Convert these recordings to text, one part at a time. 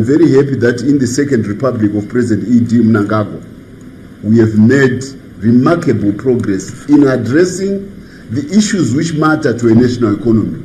very happy that in the Second Republic of President E.D. Mnangagwa, we have made remarkable progress in addressing the issues which matter to a national economy.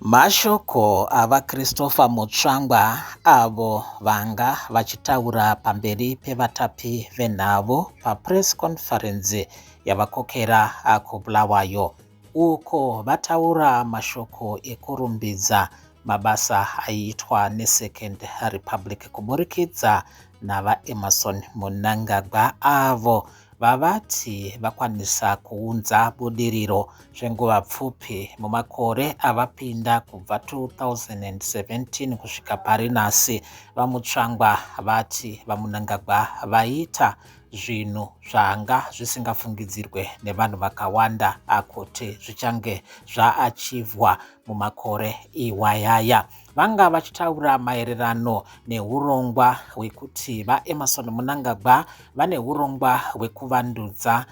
Mashoko ava Christopher Mutsvangwa avo vanga vachitaura pamberi pevatapi venhavo papress conference yavakokera kuBulawayo, uko vataura mashoko ekurumbidza mabasa aiitwa neSecond Republic kuburikidza navaEmmerson Mnangagwa avo vavati vakwanisa kuunza budiriro zvenguva pfupi mumakore avapinda kubva 2017 kusvika pari nhasi. VaMutsvangwa vati vaMnangagwa vaita zvinhu zvanga zvisingafungidzirwe nevanhu vakawanda kuti zvichange zvaachivhwa mumakore iwayaya. Vanga vachitaura maererano neurongwa hwekuti vaEmmerson Mnangagwa vane urongwa hwekuvandudza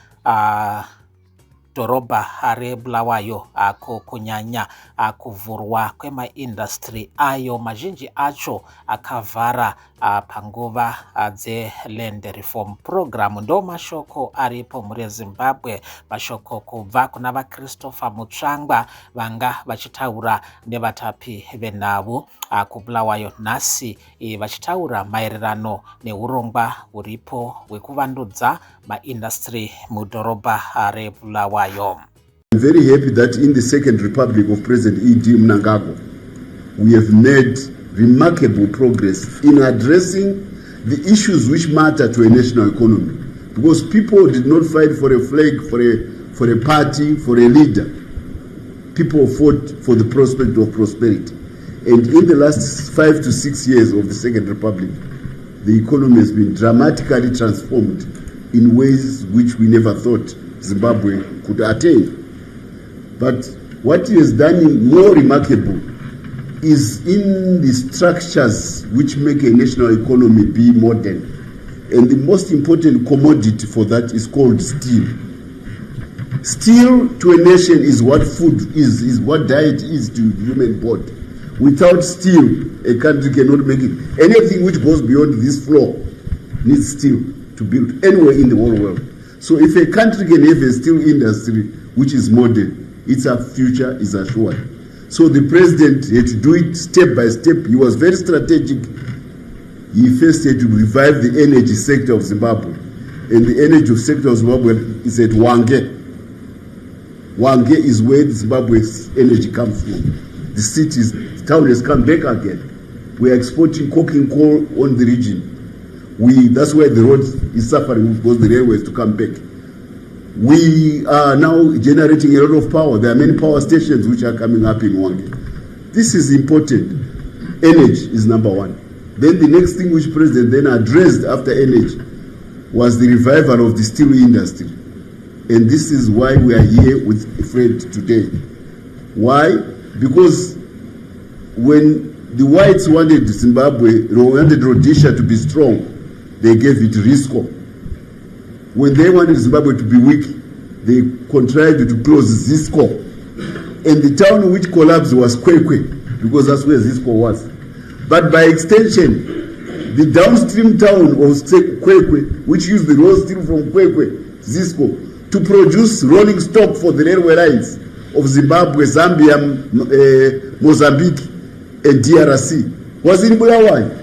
dhorobha reBulawayo kunyanya kuvhurwa kwemaindastry ayo mazhinji acho akavhara panguva dzeLand Reform Program. Ndo mashoko aripo muri Zimbabwe, mashoko kubva kuna vaChristopher Mutsvangwa vanga vachitaura nevatapi venhavo kuBulawayo nhasi, vachitaura maererano neurongwa huripo hwekuvandudza maindastry mudhorobha reBulawayo. I'm very happy that in the Second Republic of President E.D. Mnangagwa, we have made remarkable progress in addressing the issues which matter to a national economy. Because people did not fight for a flag, for a party, for a leader. People fought for the prospect of prosperity. And in the last 5 to 6 years of the Second Republic, the economy has been dramatically transformed in ways which we never thought Zimbabwe could attain. But what he has done more remarkable is in the structures which make a national economy be modern. And the most important commodity for that is called steel. Steel to a nation is what food is what diet is to the human body. Without steel, a country cannot make it. Anything which goes beyond this floor needs steel to build anywhere in the whole world. So if a country can have a steel industry which is modern, its future is assured. So the president had to do it step by step. He was very strategic. He first had to revive the energy sector of Zimbabwe. And the energy sector of Zimbabwe is at Hwange. Hwange is where Zimbabwe's energy comes from. The town has come back again. We are exporting coking coal on the region. That's why the road is suffering because the railways to come back. We are now generating a lot of power. There are many power stations which are coming up in Hwange. This is important. Energy is number one. Then the next thing which President then addressed after energy was the revival of the steel industry. And this is why we are here with Fred today. Why? Because when the whites wanted Zimbabwe, wanted Rhodesia to be strong, they gave it Risco. When they wanted Zimbabwe to be weak, they contrived to close Zisco. And the town which collapsed was Kwekwe, because that's where Zisco was. But by extension, the downstream town of Kwekwe, which used the raw steel from Kwekwe, Zisco, to produce rolling stock for the railway lines of Zimbabwe, Zambia, Mozambique, and DRC, was in Bulawayo.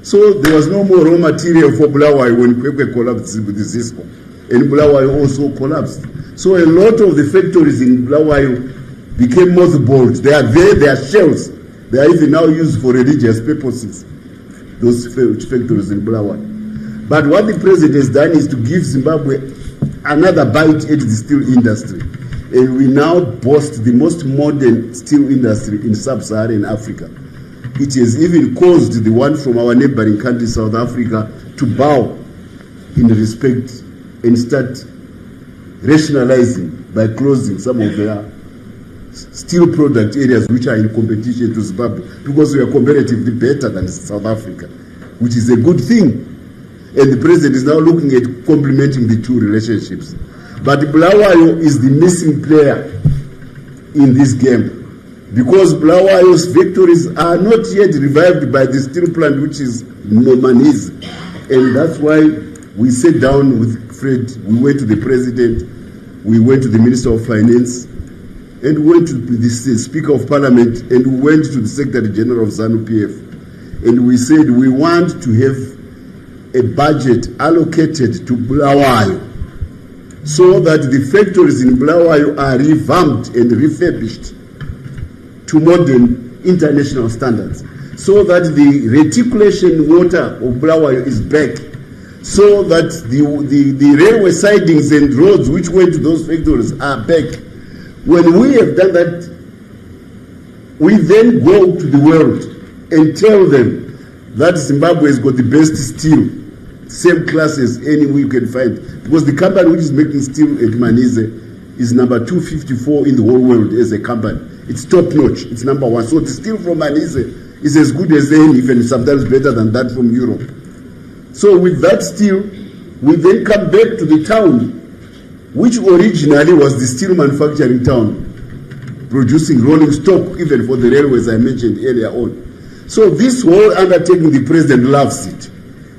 So there was no more raw material for Bulawayo when Kwekwe collapsed with the Zisco. And Bulawayo also collapsed. So a lot of the factories in Bulawayo became mothballed. They are there, they are shells. They are even now used for religious purposes, those factories in Bulawayo. But what the president has done is to give Zimbabwe another bite at the steel industry. And we now boast the most modern steel industry in sub-Saharan Africa. It has even caused the one from our neighboring country, South Africa, to bow in respect and start rationalizing by closing some of their steel product areas which are in competition to Zimbabwe, because we are comparatively better than South Africa, which is a good thing. and the president is now looking at complementing the two relationships. But Bulawayo is the missing player in this game, because Bulawayo's victories are not yet revived by the steel plant, which is Manise. And that's why we sat down with Fred, we went to the president, we went to the Minister of Finance, and we went to the Speaker of Parliament, and we went to the Secretary General of ZANU-PF, and we said we want to have a budget allocated to Bulawayo so that the factories in Bulawayo are revamped and refurbished to modern international standards, so that the reticulation water of Bulawayo is back, so that the railway sidings and roads which went to those factories are back. When we have done that, we then go to the world and tell them that Zimbabwe has got the best steel, same class as any we can find, because the company which is making steel at Manise is number 254 in the whole world as a company. It's top notch, it's number one. So the steel from Manise is as good as any, even sometimes better than that from Europe. So with that steel, we then come back to the town, which originally was the steel manufacturing town, producing rolling stock even for the railways I mentioned earlier on. So this whole undertaking, the president loves it.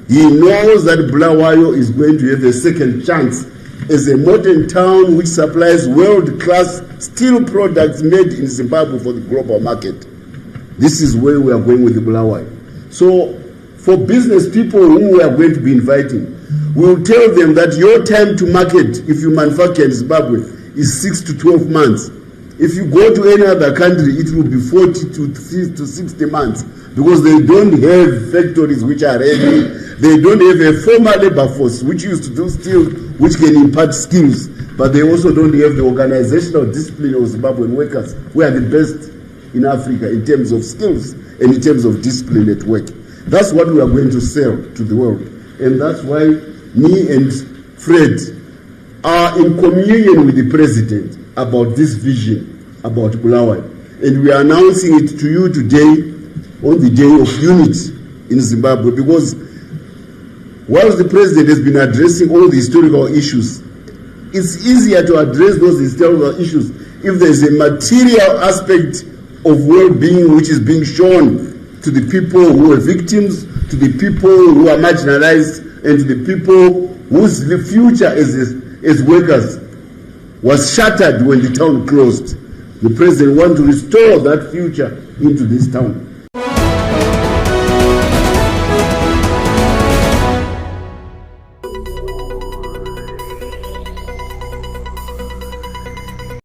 He knows that Bulawayo is going to have a second chance as a modern town which supplies world-class steel products made in Zimbabwe for the global market. This is where we are going with the Bulawayo. So for business people who we are going to be inviting, we will tell them that your time to market, if you manufacture in Zimbabwe, is 6 to 12 months. If you go to any other country, it will be 40 to 60 months, because they don't have factories which are ready. They don't have a formal labor force which used to do steel, which can impart skills, but they also don't have the organizational discipline of Zimbabwean workers, who are the best in Africa in terms of skills and in terms of discipline at work. That's what we are going to sell to the world. And that's why me and Fred are in communion with the president about this vision about Bulawayo. And we are announcing it to you today on the day of unity in Zimbabwe, because whilst the president has been addressing all the historical issues, it's easier to address those historical issues if there's a material aspect of well-being which is being shown to the people who are victims, to the people who are marginalized, and to the people whose future as workers was shattered when the town closed. The president wants to restore that future into this town.